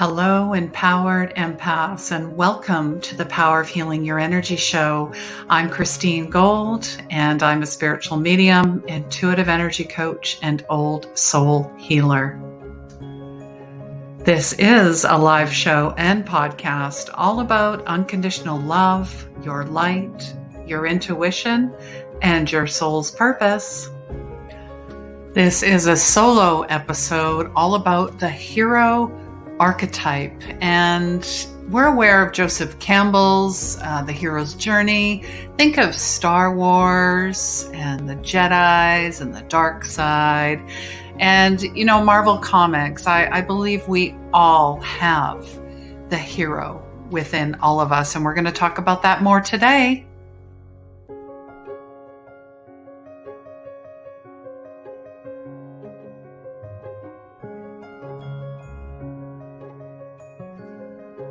Hello, empowered empaths, and welcome to the Power of Healing Your Energy show. I'm Christine Gold, and I'm a spiritual medium, intuitive energy coach, and old soul healer. This is a live show and podcast all about unconditional love, your light, your intuition, and your soul's purpose. This is a solo episode all about the Hero Archetype, and we're aware of Joseph Campbell's The Hero's Journey. Think of Star Wars and the Jedis and the dark side and, Marvel Comics. I believe we all have the hero within all of us, and we're going to talk about that more today.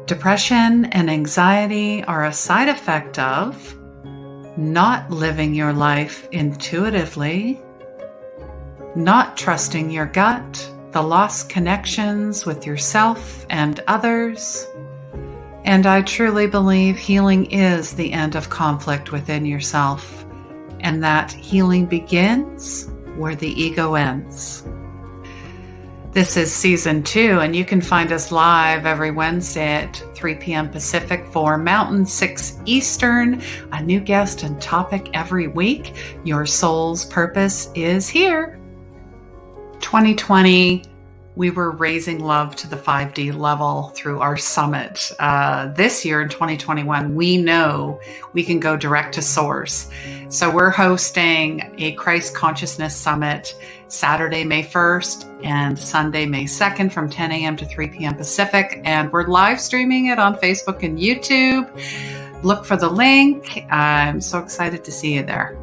Depression and anxiety are a side effect of not living your life intuitively, not trusting your gut, the lost connections with yourself and others. And I truly believe healing is the end of conflict within yourself, and that healing begins where the ego ends. This is season 2, and you can find us live every Wednesday at 3 p.m. Pacific, 4 Mountain, 6 Eastern. A new guest and topic every week. Your soul's purpose is here. 2020, we were raising love to the 5D level through our summit. This year in 2021, we know we can go direct to source. So we're hosting a Christ Consciousness Summit Saturday, May 1st and Sunday, May 2nd from 10 a.m. to 3 p.m. Pacific. And we're live streaming it on Facebook and YouTube. Look for the link. I'm so excited to see you there.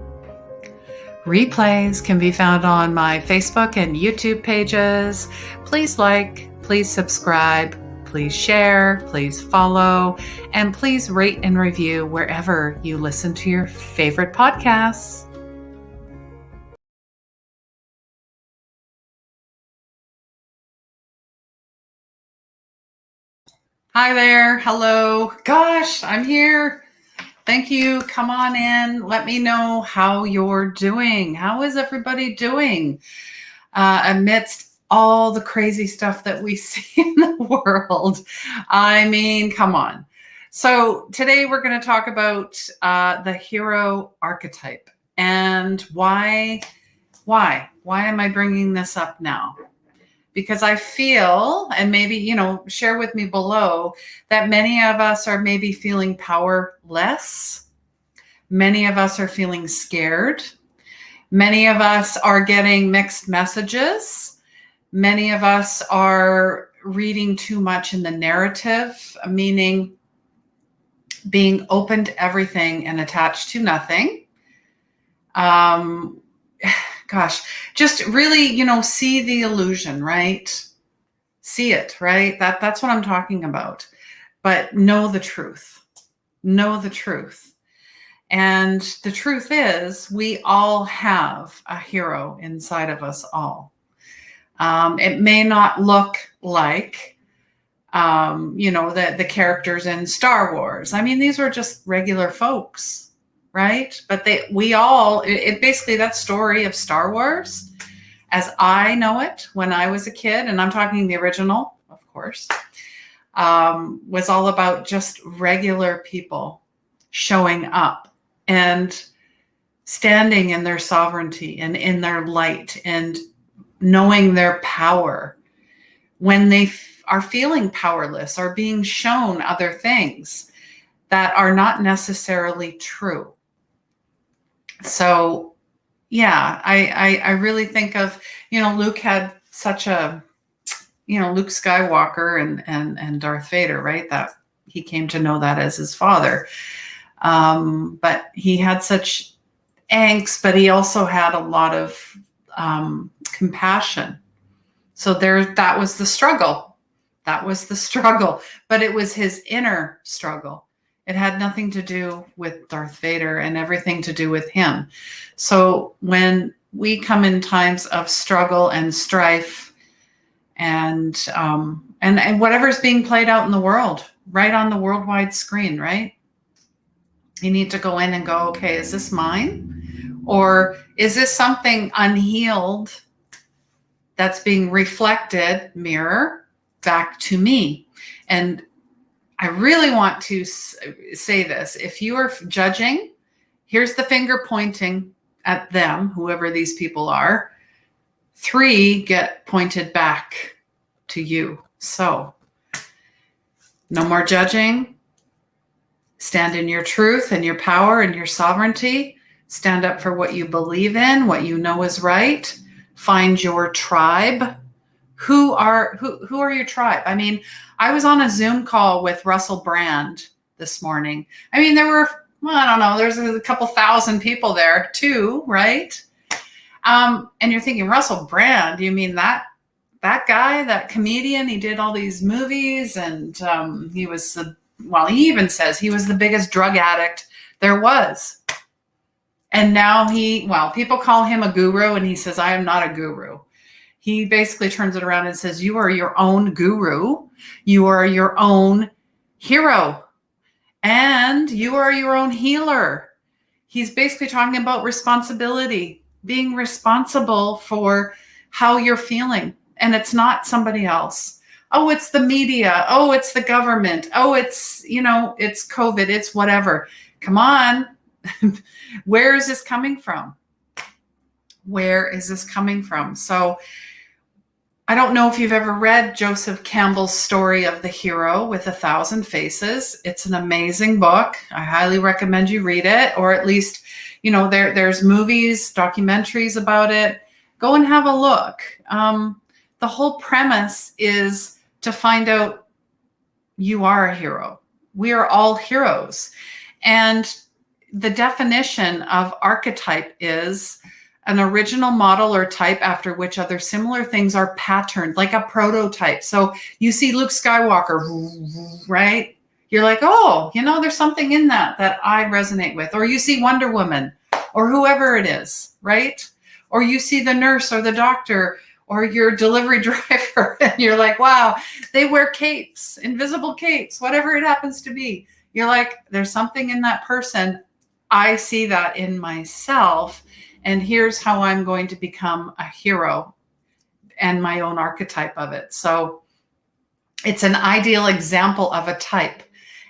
Replays can be found on my Facebook and YouTube pages. Please like, please subscribe, please share, please follow, and please rate and review wherever you listen to your favorite podcasts. Hi there. Hello. Gosh, I'm here. Thank you. Come on in. Let me know how you're doing. How is everybody doing amidst all the crazy stuff that we see in the world? I mean, come on. So today we're going to talk about the hero archetype and why am I bringing this up now? Because I feel, and maybe, share with me below, that many of us are maybe feeling powerless. Many of us are feeling scared. Many of us are getting mixed messages. Many of us are reading too much in the narrative, meaning being open to everything and attached to nothing. Gosh, just really, see the illusion, right? See it, right? That's what I'm talking about. But know the truth. Know the truth. And the truth is, we all have a hero inside of us all. It may not look like, the characters in Star Wars. I mean, these were just regular folks. Right? But it basically, that story of Star Wars, as I know it when I was a kid, and I'm talking the original, of course, was all about just regular people showing up and standing in their sovereignty and in their light and knowing their power when they are feeling powerless or being shown other things that are not necessarily true. So, yeah, I really think of, Luke had such a, Luke Skywalker and Darth Vader, right? That he came to know that as his father. But he had such angst, but he also had a lot of compassion. So that was the struggle. That was the struggle, but it was his inner struggle. It had nothing to do with Darth Vader and everything to do with him. So when we come in times of struggle and strife and and whatever's being played out in the world, right on the worldwide screen, right? You need to go in and go, okay, is this mine? Or is this something unhealed that's being reflected, mirror, back to me? And I really want to say this. If you are judging, here's the finger pointing at them, whoever these people are. 3 get pointed back to you. So no more judging. Stand in your truth and your power and your sovereignty. Stand up for what you believe in, what you know is right. Find your tribe. Who are your tribe? I mean, I was on a Zoom call with Russell Brand this morning. I mean, there were, well, I don't know, there's a couple thousand people there too, right? And you're thinking, Russell Brand, you mean that guy, that comedian? He did all these movies, and he was he even says he was the biggest drug addict there was. And now people call him a guru, and he says, I am not a guru. He basically turns it around and says, you are your own guru. You are your own hero. And you are your own healer. He's basically talking about responsibility, being responsible for how you're feeling. And it's not somebody else. Oh, it's the media. Oh, it's the government. Oh, it's COVID. It's whatever. Come on. Where is this coming from? Where is this coming from? So I don't know if you've ever read Joseph Campbell's story of the hero with 1,000 faces. It's an amazing book. I highly recommend you read it, or at least, there's movies, documentaries about it. Go and have a look. The whole premise is to find out you are a hero. We are all heroes. And the definition of archetype is an original model or type after which other similar things are patterned, like a prototype. So you see Luke Skywalker, right? You're like, oh, there's something in that I resonate with. Or you see Wonder Woman or whoever it is, right? Or you see the nurse or the doctor or your delivery driver, and you're like, wow, they wear capes, invisible capes, whatever it happens to be. You're like, there's something in that person. I see that in myself. And here's how I'm going to become a hero and my own archetype of it. So it's an ideal example of a type.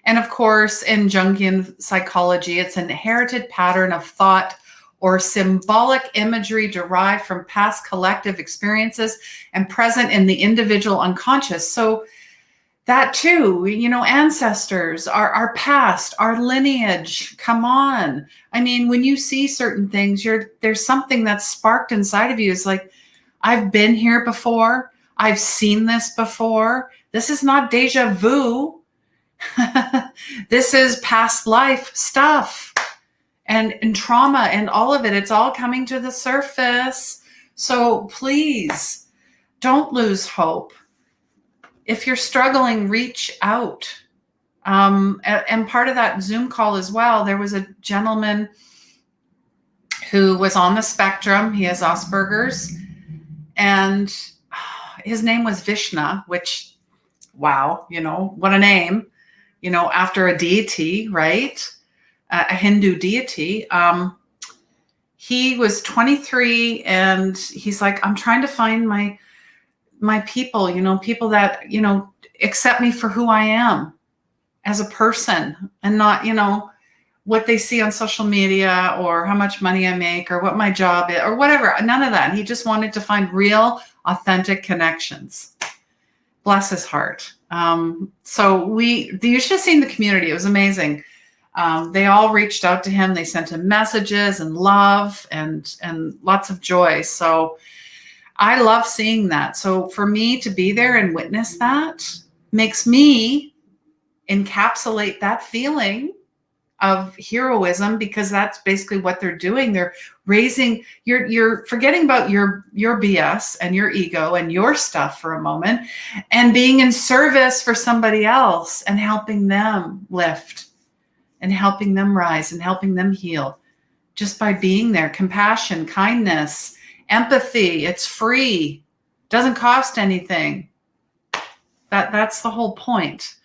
And of course, in Jungian psychology, it's an inherited pattern of thought or symbolic imagery derived from past collective experiences and present in the individual unconscious. So that too, ancestors, our past, our lineage, come on. I mean, when you see certain things, there's something that's sparked inside of you. It's like, I've been here before. I've seen this before. This is not deja vu. This is past life stuff and trauma and all of it. It's all coming to the surface. So please don't lose hope. If you're struggling, reach out. And part of that Zoom call as well, there was a gentleman who was on the spectrum. He has Asperger's, and his name was Vishna, which, wow, what a name, after a deity, right? A Hindu deity. He was 23, and he's like, I'm trying to find my people, people that, accept me for who I am as a person, and not, what they see on social media or how much money I make or what my job is or whatever. None of that. He just wanted to find real, authentic connections. Bless his heart. So you should have seen the community. It was amazing. They all reached out to him. They sent him messages and love and lots of joy. So I love seeing that. So for me to be there and witness that makes me encapsulate that feeling of heroism, because that's basically what they're doing. They're raising, you're forgetting about your BS and your ego and your stuff for a moment and being in service for somebody else and helping them lift and helping them rise and helping them heal just by being there. Compassion, kindness, empathy. It's free. Doesn't cost anything. That's the whole point.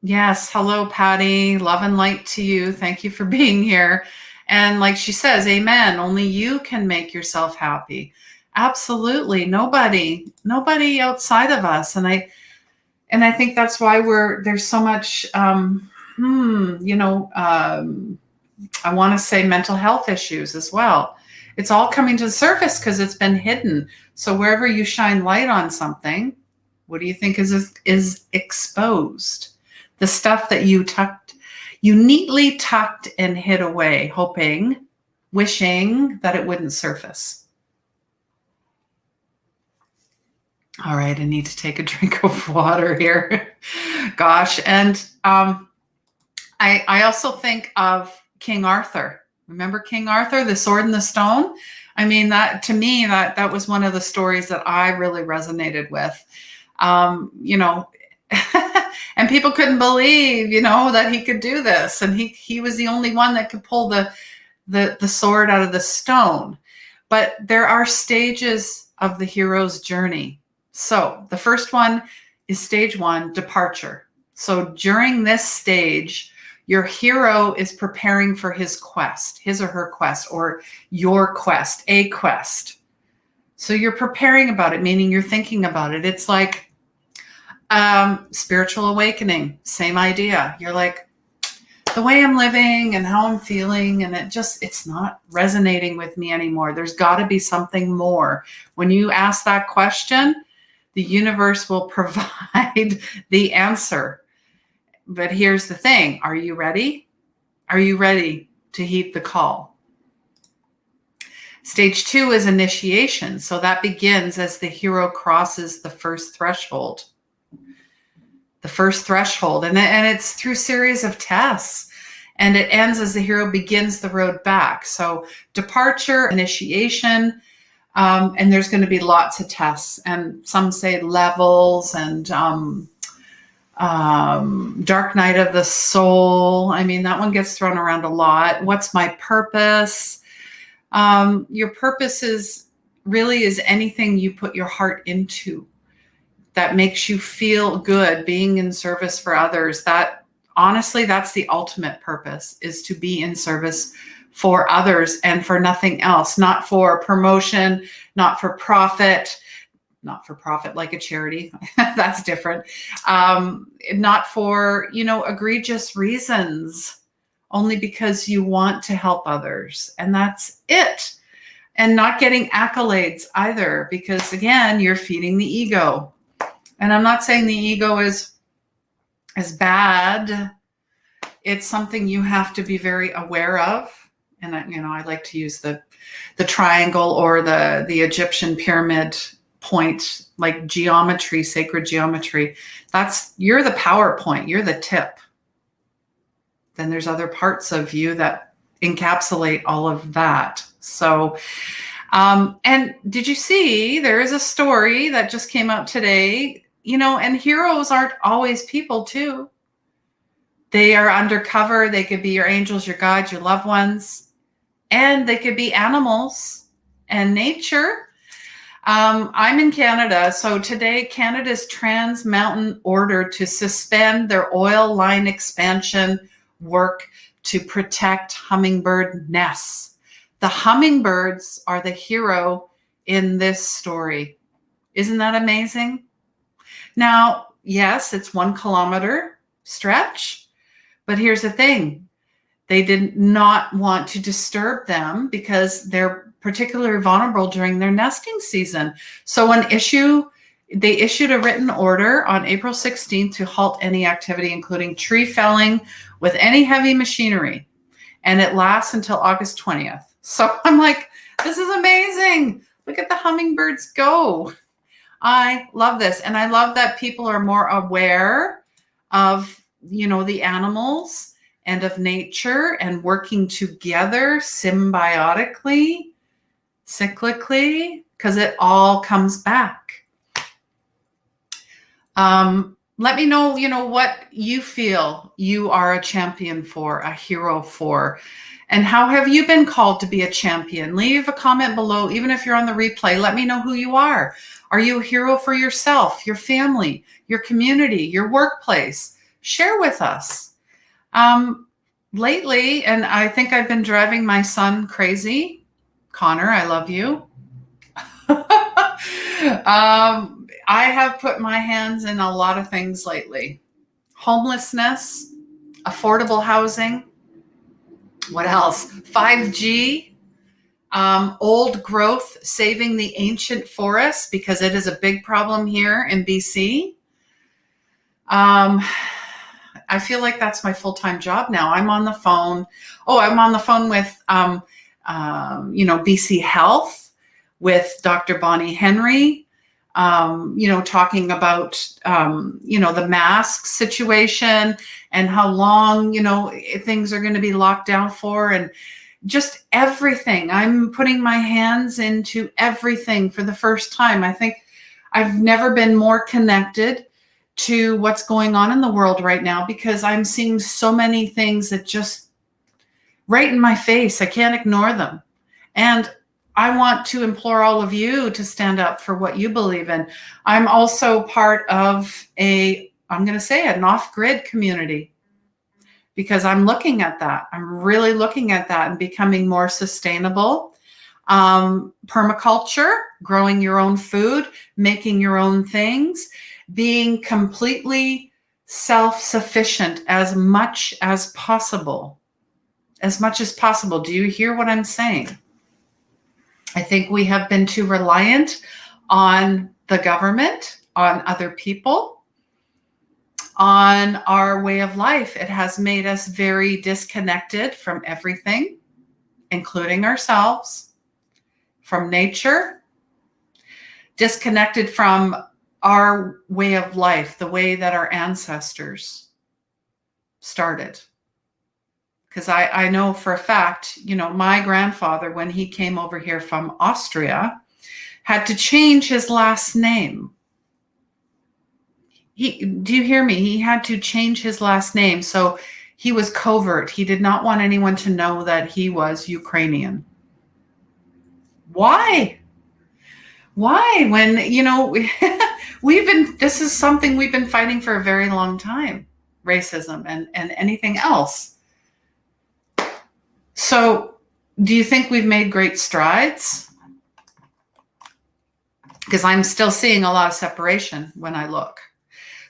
Yes. Hello, Patty. Love and light to you. Thank you for being here. And like she says, amen. Only you can make yourself happy. Absolutely. Nobody outside of us. And I think that's why there's so much, I want to say mental health issues as well. It's all coming to the surface because it's been hidden. So wherever you shine light on something, what do you think is exposed? The stuff that you neatly tucked and hid away, wishing that it wouldn't surface. All right, I need to take a drink of water here. Gosh, and I also think of King Arthur. Remember King Arthur, the sword and the stone? I mean, that to me, that was one of the stories that I really resonated with. And people couldn't believe, that he could do this. And he was the only one that could pull the sword out of the stone. But there are stages of the hero's journey. So the first one is stage 1, departure. So during this stage, your hero is preparing for his quest, his or her quest, or your quest, a quest. So you're preparing about it, meaning you're thinking about it. It's like spiritual awakening, same idea. You're like, the way I'm living and how I'm feeling, and it's not resonating with me anymore. There's got to be something more. When you ask that question, the universe will provide the answer. But here's the thing. Are you ready? Are you ready to heed the call? Stage 2 is initiation. So that begins as the hero crosses the first threshold. The first threshold. And it's through series of tests. And it ends as the hero begins the road back. So departure, initiation, and there's going to be lots of tests. And some say levels and dark night of the soul. I mean, that one gets thrown around a lot. What's my purpose? Your purpose is anything you put your heart into that makes you feel good, being in service for others. That honestly, that's the ultimate purpose, is to be in service for others and for nothing else, not for promotion, not for profit, like a charity. That's different. Not for, egregious reasons, only because you want to help others. And that's it. And not getting accolades either, because again, you're feeding the ego. And I'm not saying the ego is bad. It's something you have to be very aware of. And I like to use the triangle or the Egyptian pyramid point, like geometry, sacred geometry. You're the power point. You're the tip. Then there's other parts of you that encapsulate all of that. So, and did you see there is a story that just came out today, and heroes aren't always people too. They are undercover. They could be your angels, your guides, your loved ones, and they could be animals and nature. I'm in Canada. So today, Canada's Trans Mountain ordered to suspend their oil line expansion work to protect hummingbird nests. The hummingbirds are the hero in this story. Isn't that amazing? Now, yes, it's 1 kilometer stretch, but here's the thing. They did not want to disturb them because they're particularly vulnerable during their nesting season. So they issued a written order on April 16th to halt any activity, including tree felling with any heavy machinery. And it lasts until August 20th. So I'm like, this is amazing. Look at the hummingbirds go. I love this. And I love that people are more aware of, the animals and of nature and working together symbiotically, cyclically, because it all comes back. Let me know, what you feel you are a champion for, a hero for, and how have you been called to be a champion? Leave a comment below, even if you're on the replay. Let me know who you are. Are you a hero for yourself, your family, your community, your workplace? Share with us. Lately, and I think I've been driving my son crazy. Connor, I love you. I have put my hands in a lot of things lately. Homelessness, affordable housing. What else? 5G, old growth, saving the ancient forests, because it is a big problem here in BC. I feel like that's my full-time job now. I'm on the phone. I'm on the phone with, BC Health, with Dr. Bonnie Henry, talking about, the mask situation and how long, things are going to be locked down for, and just everything. I'm putting my hands into everything for the first time. I think I've never been more connected to what's going on in the world right now, because I'm seeing so many things that just right in my face. I can't ignore them. And I want to implore all of you to stand up for what you believe in. I'm also part of an off-grid community, because I'm looking at that. I'm really looking at that and becoming more sustainable. Permaculture, growing your own food, making your own things, being completely self-sufficient as much as possible. As much as possible. Do you hear what I'm saying? I think we have been too reliant on the government, on other people, on our way of life. It has made us very disconnected from everything, including ourselves, from nature, disconnected from our way of life, the way that our ancestors started. Because I know for a fact, my grandfather, when he came over here from Austria, had to change his last name. Do you hear me? He had to change his last name. So he was covert. He did not want anyone to know that he was Ukrainian. Why? When, this is something we've been fighting for a very long time, racism and anything else. So do you think we've made great strides? Because I'm still seeing a lot of separation when I look.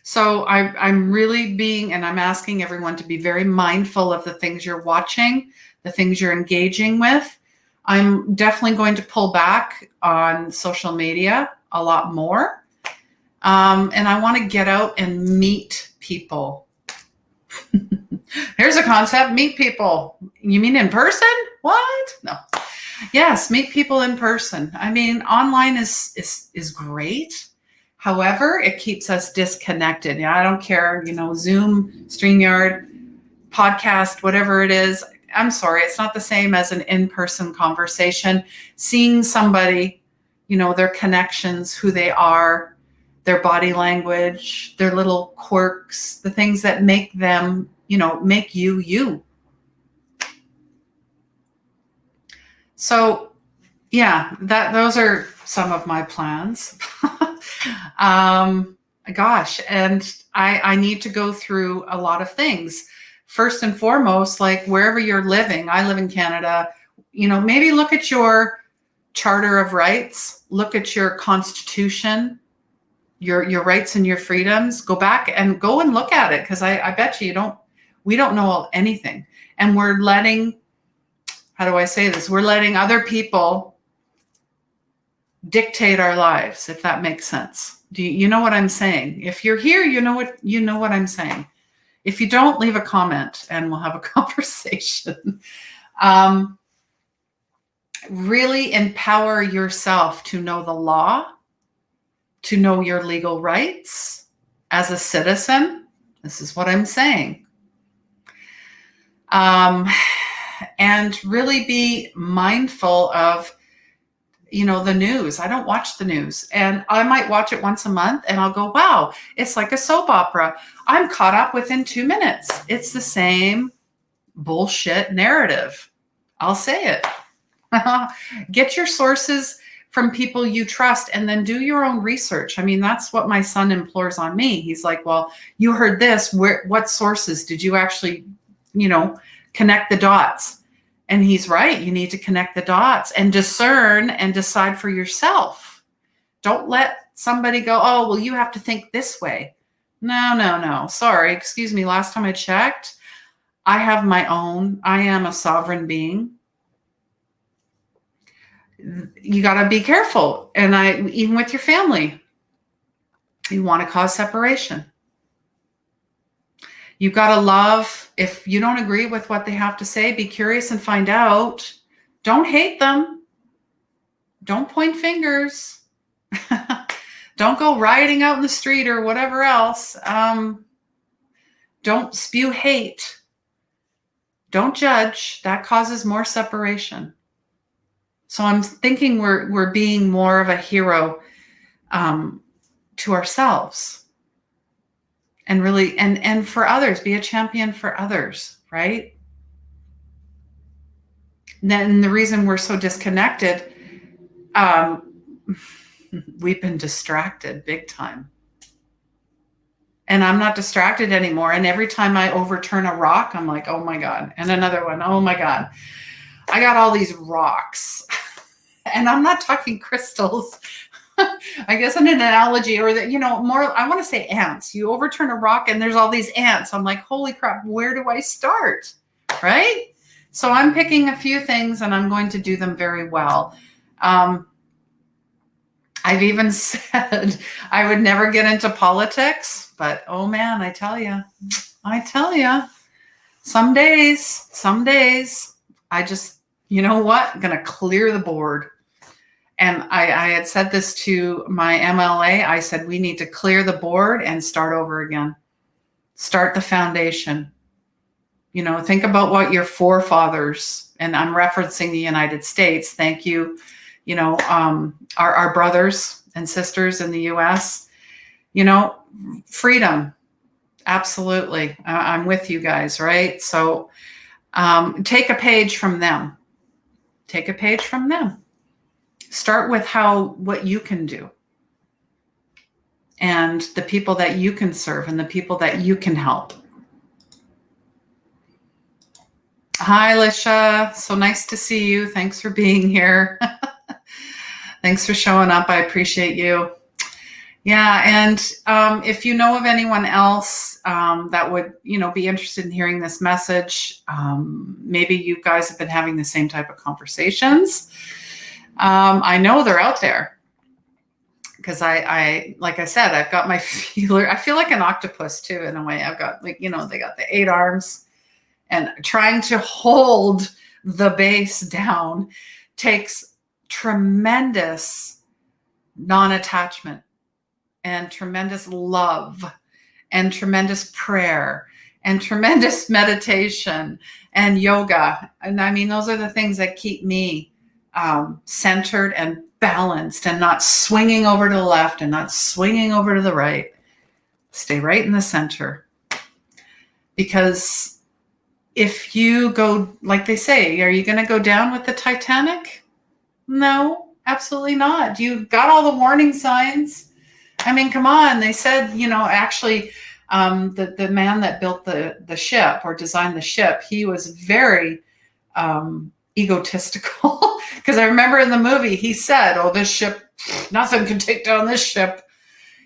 So I'm really and I'm asking everyone to be very mindful of the things you're watching, the things you're engaging with. I'm definitely going to pull back on social media a lot more. And I want to get out and meet people. Here's a concept, meet people. You mean in person? What? No. Yes, meet people in person. I mean, online is great. However, it keeps us disconnected. I don't care, Zoom, StreamYard, podcast, whatever it is. I'm sorry, it's not the same as an in-person conversation. Seeing somebody, their connections, who they are, their body language, their little quirks, the things that make them, make you, you. So yeah, those are some of my plans. Gosh, and I need to go through a lot of things. First and foremost, like wherever you're living, I live in Canada, maybe look at your Charter of Rights, look at your Constitution, your rights and your freedoms. Go back and look at it, because I bet you we don't know anything. And we're letting, how do I say this? We're letting other people dictate our lives, if that makes sense. Do you know what I'm saying? If you're here, you know what I'm saying. If you don't, leave a comment and we'll have a conversation. Really empower yourself to know the law, to know your legal rights as a citizen. This is what I'm saying. And really be mindful of the news. I don't watch the news, and I might watch it once a month and I'll go, wow, it's like a soap opera. I'm caught up within 2 minutes. It's the same bullshit narrative. I'll say it. Get your sources from people you trust, and then do your own research. I mean, that's what my son implores on me. He's like, well, you heard this. What sources did you actually, connect the dots? And he's right. You need to connect the dots and discern and decide for yourself. Don't let somebody go, oh, well, you have to think this way. No. Sorry. Excuse me. Last time I checked, I have my own. I am a sovereign being. You got to be careful. And even with your family, you want to cause separation. You've got to love. If you don't agree with what they have to say, be curious and find out. Don't hate them. Don't point fingers. Don't go rioting out in the street or whatever else. Don't spew hate. Don't judge. That causes more separation. So I'm thinking we're being more of a hero to ourselves. And really, and for others, be a champion for others, right? Then the reason we're so disconnected, we've been distracted big time. And I'm not distracted anymore. And every time I overturn a rock, I'm like, oh my God. And another one, oh my God. I got all these rocks. And I'm not talking crystals. I guess an analogy, or that, more, I want to say ants. You overturn a rock and there's all these ants. I'm like, holy crap, where do I start? Right? So I'm picking a few things and I'm going to do them very well. I've even said I would never get into politics, but oh man, I tell you, some days I just, you know what? I'm going to clear the board. And I had said this to my MLA. I said, we need to clear the board and start over again. Start the foundation. Think about what your forefathers, and I'm referencing the United States. Thank you. Our brothers and sisters in the US, freedom. Absolutely. I'm with you guys, right? So take a page from them. Take a page from them. Start with what you can do and the people that you can serve and the people that you can help. Hi, Lisha. So nice to see you. Thanks for being here. Thanks for showing up. I appreciate you. Yeah. And if you know of anyone else that would, be interested in hearing this message, maybe you guys have been having the same type of conversations. I know they're out there because I, like I said, I've got my feeler. I feel like an octopus too, in a way. I've got they got the 8 arms, and trying to hold the base down takes tremendous non-attachment and tremendous love and tremendous prayer and tremendous meditation and yoga. And I mean, those are the things that keep me centered and balanced and not swinging over to the left and not swinging over to the right. Stay right in the center. Because if you go, like they say, are you going to go down with the Titanic? No, absolutely not. You got all the warning signs. I mean, come on. They said, actually, the man that built the ship or designed the ship, he was very egotistical. Because I remember in the movie, he said, oh, this ship, nothing can take down this ship.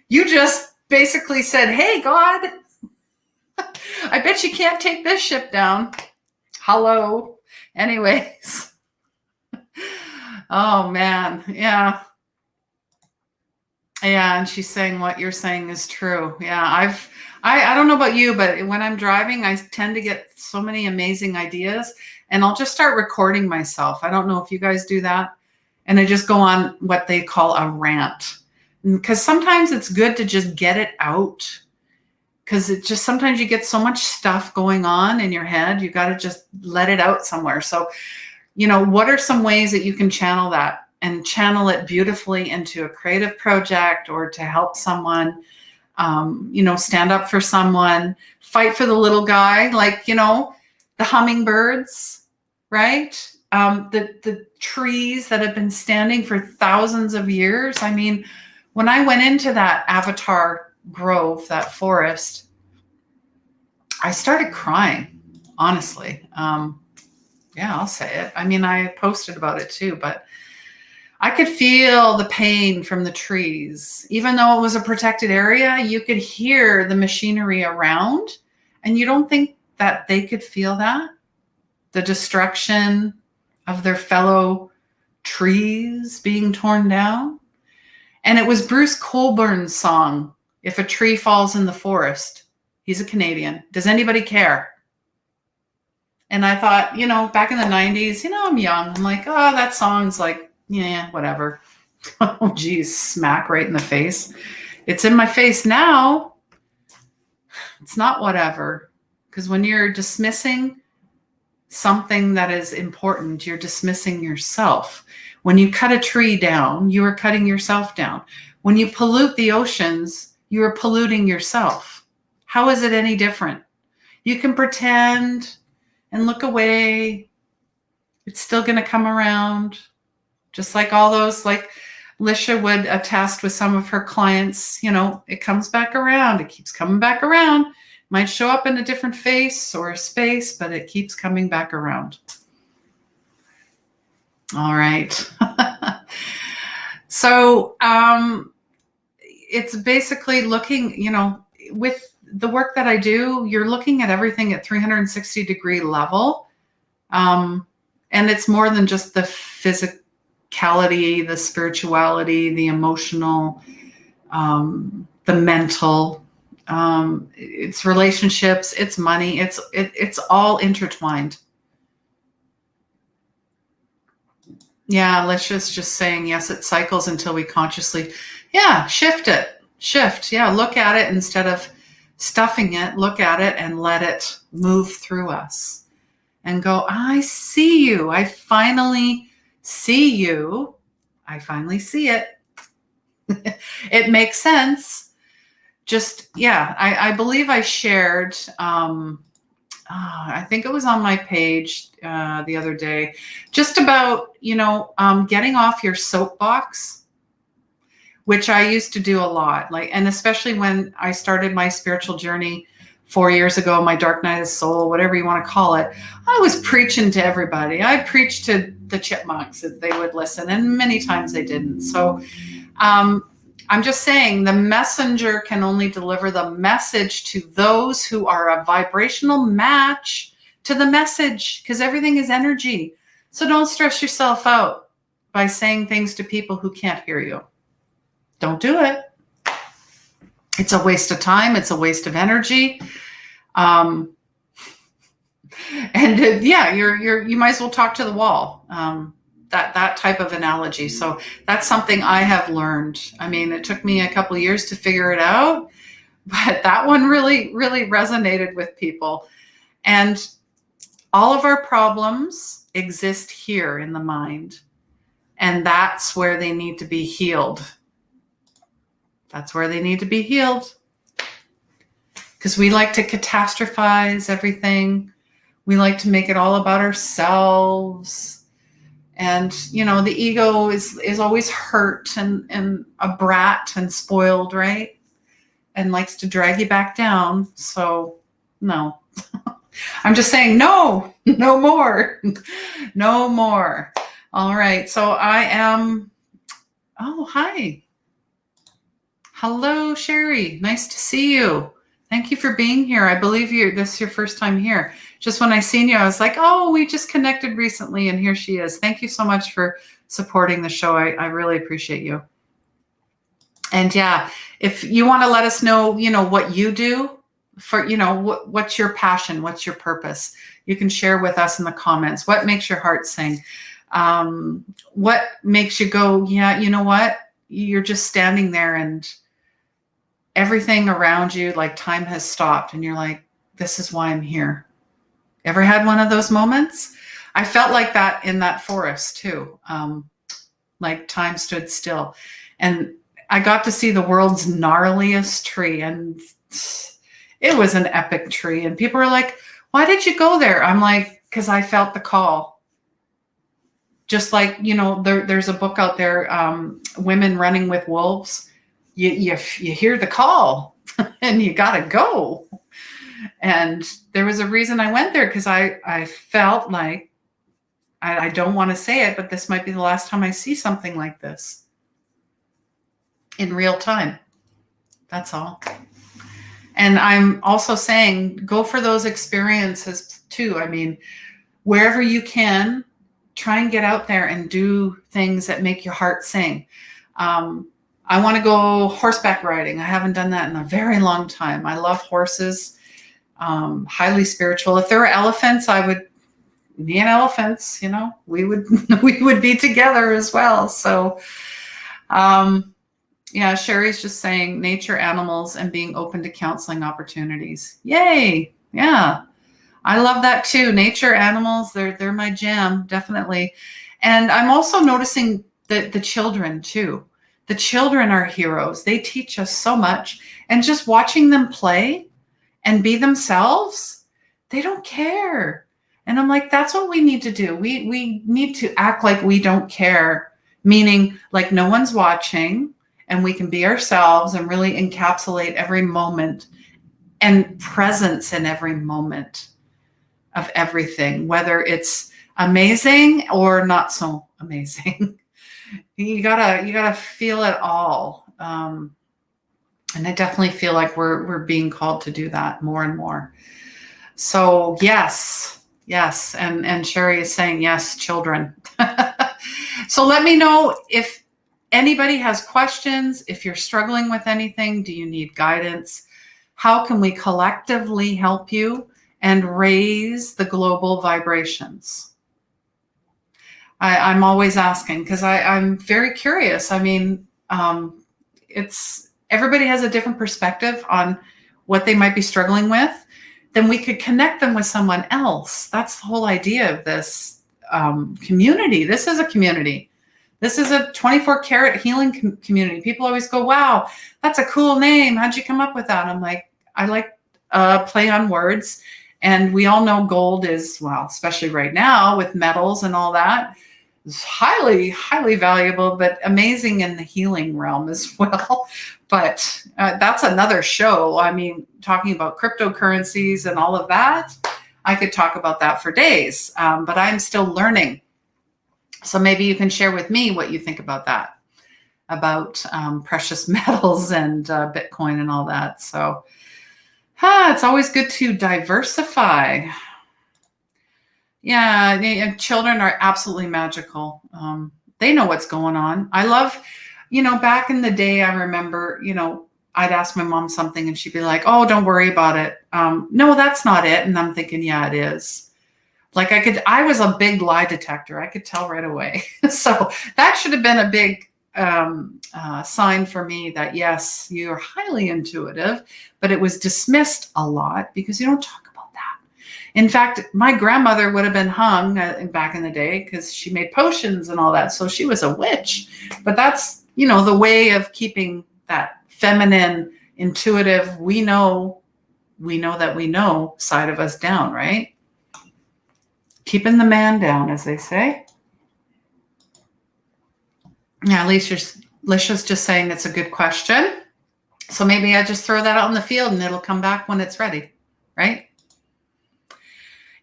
You just basically said, hey, God, I bet you can't take this ship down. Hello. Anyways. Oh, man. Yeah. Yeah. And she's saying what you're saying is true. Yeah. I don't know about you, but when I'm driving, I tend to get so many amazing ideas. And I'll just start recording myself. I don't know if you guys do that. And I just go on what they call a rant. Because sometimes it's good to just get it out. Because sometimes you get so much stuff going on in your head. You got to just let it out somewhere. So, what are some ways that you can channel that and channel it beautifully into a creative project or to help someone, stand up for someone, fight for the little guy, like, the hummingbirds, right? The trees that have been standing for thousands of years. I mean, when I went into that Avatar Grove, that forest, I started crying, honestly. Yeah, I'll say it. I mean, I posted about it too, but I could feel the pain from the trees. Even though it was a protected area, you could hear the machinery around, and you don't think that they could feel that? The destruction of their fellow trees being torn down? And it was Bruce Colburn's song, If a Tree Falls in the Forest. He's a Canadian. Does anybody care? And I thought, back in the 90s, I'm young. I'm like, oh, that song's like, yeah, whatever. Oh, geez, smack right in the face. It's in my face now. It's not whatever. Because when you're dismissing something that is important, you're dismissing yourself. When you cut a tree down, you are cutting yourself down. When you pollute the oceans, you are polluting yourself. How is it any different? You can pretend and look away. It's still going to come around. Just like all those, like Lisha would attest with some of her clients, it comes back around. It keeps coming back around. Might show up in a different face or a space, but it keeps coming back around. All right. So it's basically looking, with the work that I do, you're looking at everything at 360-degree level. And it's more than just the physicality, the spirituality, the emotional, the mental. It's relationships, it's money, it's all intertwined. Yeah, Alicia's just saying, yes, it cycles until we consciously, shift. Yeah, look at it instead of stuffing it, look at it and let it move through us and go, I see you. I finally see you. I finally see it. It makes sense. Just, I believe I shared, I think it was on my page the other day, just about, getting off your soapbox, which I used to do a lot. And especially when I started my spiritual journey 4 years ago, my dark night of soul, whatever you want to call it, I was preaching to everybody. I preached to the chipmunks if they would listen, and many times they didn't. So, I'm just saying the messenger can only deliver the message to those who are a vibrational match to the message, because everything is energy. So don't stress yourself out by saying things to people who can't hear you. Don't do it. It's a waste of time. It's a waste of energy. You might as well talk to the wall. That type of analogy. So that's something I have learned. I mean, it took me a couple of years to figure it out, but that one really, really resonated with people. And all of our problems exist here in the mind. And that's where they need to be healed. That's where they need to be healed. Because we like to catastrophize everything. We like to make it all about ourselves. And, the ego is always hurt and a brat and spoiled, right? And likes to drag you back down. So, no. I'm just saying, no more. No more. All right. So I am, oh, hi. Hello, Sherry. Nice to see you. Thank you for being here. I believe this is your first time here. Just when I seen you, I was like, oh, we just connected recently, and here she is. Thank you so much for supporting the show. I really appreciate you. And if you want to let us know, what you do for, what's your passion, what's your purpose, you can share with us in the comments. What makes your heart sing? What makes you go, you know what? You're just standing there and everything around you, like time has stopped, and you're like, this is why I'm here. Ever had one of those moments? I felt like that in that forest too. like time stood still. And I got to see the world's gnarliest tree, and it was an epic tree. And people are like, why did you go there? I'm like, because I felt the call. Just like, there's a book out there, Women Running with Wolves. You hear the call and you got to go. And there was a reason I went there, because I felt like, I don't want to say it, but this might be the last time I see something like this in real time. That's all. And I'm also saying, go for those experiences too. I mean, wherever you can, try and get out there and do things that make your heart sing. I want to go horseback riding. I haven't done that in a very long time. I love horses, highly spiritual. If there were elephants, me and elephants, we would be together as well. So, yeah, Sherry's just saying nature, animals, and being open to counseling opportunities. Yay. Yeah. I love that too. Nature, animals, they're my jam, definitely. And I'm also noticing the children too. The children are heroes. They teach us so much. And just watching them play and be themselves, they don't care. And I'm like, that's what we need to do. We need to act like we don't care, meaning like no one's watching, and we can be ourselves and really encapsulate every moment and presence in every moment of everything, whether it's amazing or not so amazing. You gotta feel it all. And I definitely feel like we're being called to do that more and more. So yes. And Sherry is saying, yes, children. So let me know if anybody has questions, if you're struggling with anything, do you need guidance? How can we collectively help you and raise the global vibrations? I'm always asking, because I'm very curious. I mean, everybody has a different perspective on what they might be struggling with. Then we could connect them with someone else. That's the whole idea of this community. This is a community. This is a 24-karat healing community. People always go, wow, that's a cool name. How'd you come up with that? I'm like, I like play on words. And we all know gold is, well, especially right now with metals and all that, is highly, highly valuable, but amazing in the healing realm as well. But that's another show. I mean, talking about cryptocurrencies and all of that, I could talk about that for days, but I'm still learning. So maybe you can share with me what you think about that, about precious metals and Bitcoin and all that. So it's always good to diversify. Yeah, children are absolutely magical. They know what's going on. I love, back in the day, I remember, I'd ask my mom something and she'd be like, oh, don't worry about it. No, that's not it. And I'm thinking, yeah, it is. Like I was a big lie detector. I could tell right away. So that should have been a big sign for me that, yes, you're highly intuitive, but it was dismissed a lot because you don't talk about that. In fact, my grandmother would have been hung back in the day because she made potions and all that. So she was a witch, but that's, the way of keeping that feminine, intuitive, we know that we know side of us down, right? Keeping the man down, as they say. Yeah, Alicia's just saying it's a good question. So maybe I just throw that out in the field and it'll come back when it's ready, right?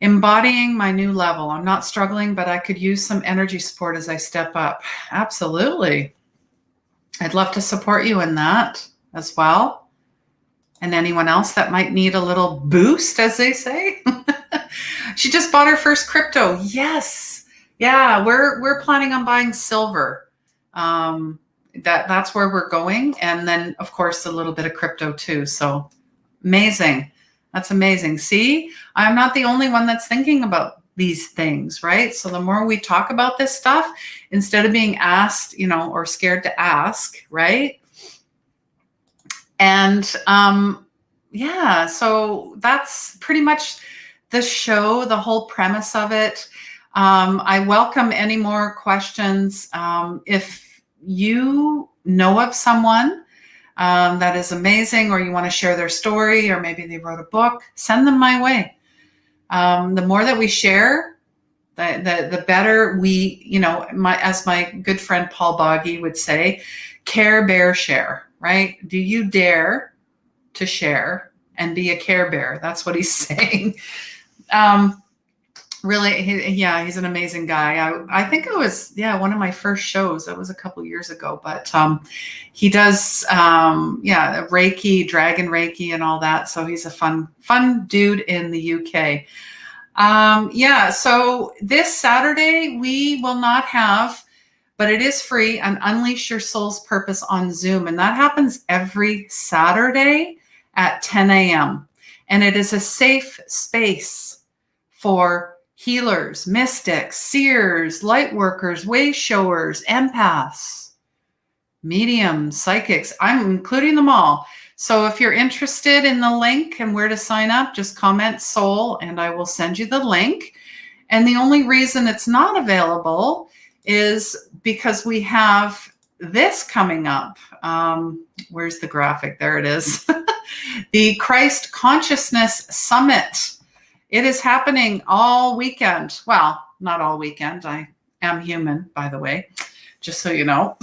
Embodying my new level. I'm not struggling, but I could use some energy support as I step up. Absolutely. I'd love to support you in that as well. And anyone else that might need a little boost, as they say. She just bought her first crypto. Yes. Yeah, we're planning on buying silver. That's where we're going. And then, of course, a little bit of crypto too. So amazing. That's amazing. See, I'm not the only one that's thinking about these things, right? So the more we talk about this stuff, instead of being asked, or scared to ask, right? And so that's pretty much the show, the whole premise of it. I welcome any more questions. If you know of someone that is amazing, or you want to share their story, or maybe they wrote a book, send them my way. The more that we share, the better we, as my good friend Paul Boggy would say, care, bear, share, right? Do you dare to share and be a care bear? That's what he's saying. Really, he's an amazing guy. I think it was, one of my first shows. That was a couple years ago, but he does, Reiki, dragon Reiki and all that. So he's a fun dude in the UK. So this Saturday, we will not have, but it is free, an Unleash Your Soul's Purpose on Zoom. And that happens every Saturday at 10 a.m. And it is a safe space for healers, mystics, seers, light workers, way showers, empaths, mediums, psychics. I'm including them all. So if you're interested in the link and where to sign up, just comment soul and I will send you the link. And the only reason it's not available is because we have this coming up. Where's the graphic? There it is. The Christ Consciousness Summit. It is happening all weekend. Well, not all weekend. I am human, by the way, just so you know.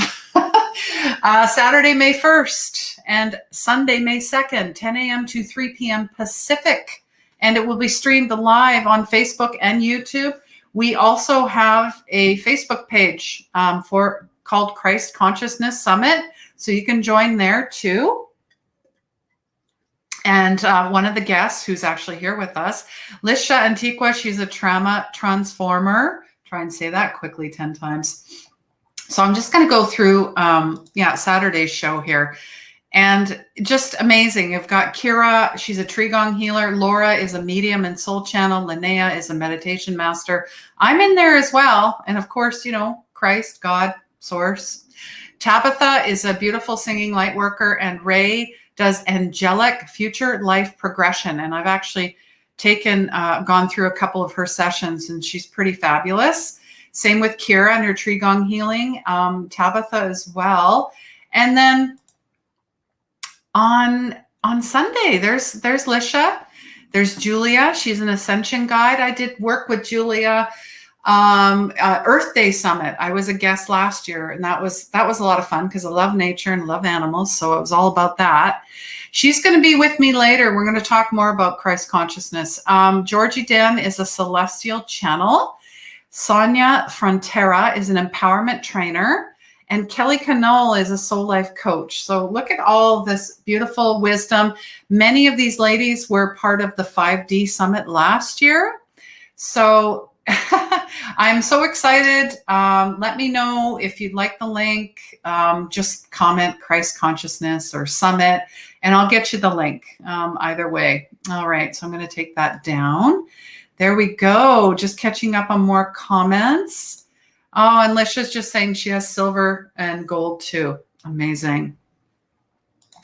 Saturday, May 1st and Sunday, May 2nd, 10 a.m. to 3 p.m. Pacific. And it will be streamed live on Facebook and YouTube. We also have a Facebook page called Christ Consciousness Summit. So you can join there too. And one of the guests who's actually here with us, Lisha Antiqua, she's a trauma transformer. Try and say that quickly 10 times. So I'm just going to go through, Saturday's show here. And just amazing. You've got Kira, she's a Qigong healer. Laura is a medium and soul channel. Linnea is a meditation master. I'm in there as well. And of course, Christ, God, Source. Tabitha is a beautiful singing light worker. And Ray does angelic future life progression. And I've actually gone through a couple of her sessions and she's pretty fabulous. Same with Kira and her Qigong healing, Tabitha as well. And then on Sunday, there's Lisha, there's Julia. She's an ascension guide. I did work with Julia, Earth Day Summit. I was a guest last year, and that was a lot of fun because I love nature and love animals. So it was all about that. She's going to be with me later. We're going to talk more about Christ consciousness. Georgie Den is a celestial channel. Sonia Frontera is an empowerment trainer. And Kelly Canole is a soul life coach. So look at all this beautiful wisdom. Many of these ladies were part of the 5D Summit last year. So I'm so excited. Let me know if you'd like the link. Just comment Christ Consciousness or Summit, and I'll get you the link either way. All right, so I'm going to take that down. There we go. Just catching up on more comments. Oh, and Lisha's just saying she has silver and gold too. Amazing.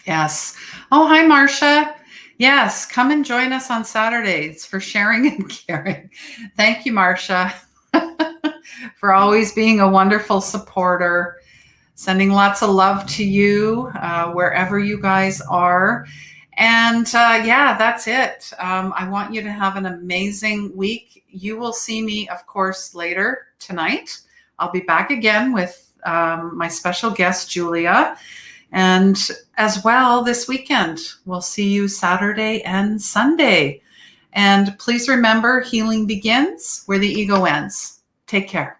Yes. Oh, hi, Marcia. Yes, come and join us on Saturdays for sharing and caring. Thank you, Marcia, for always being a wonderful supporter. Sending lots of love to you wherever you guys are. And that's it. I want you to have an amazing week. You will see me, of course, later tonight. I'll be back again with my special guest, Julia. And as well this weekend, we'll see you Saturday and Sunday. And please remember, healing begins where the ego ends. Take care.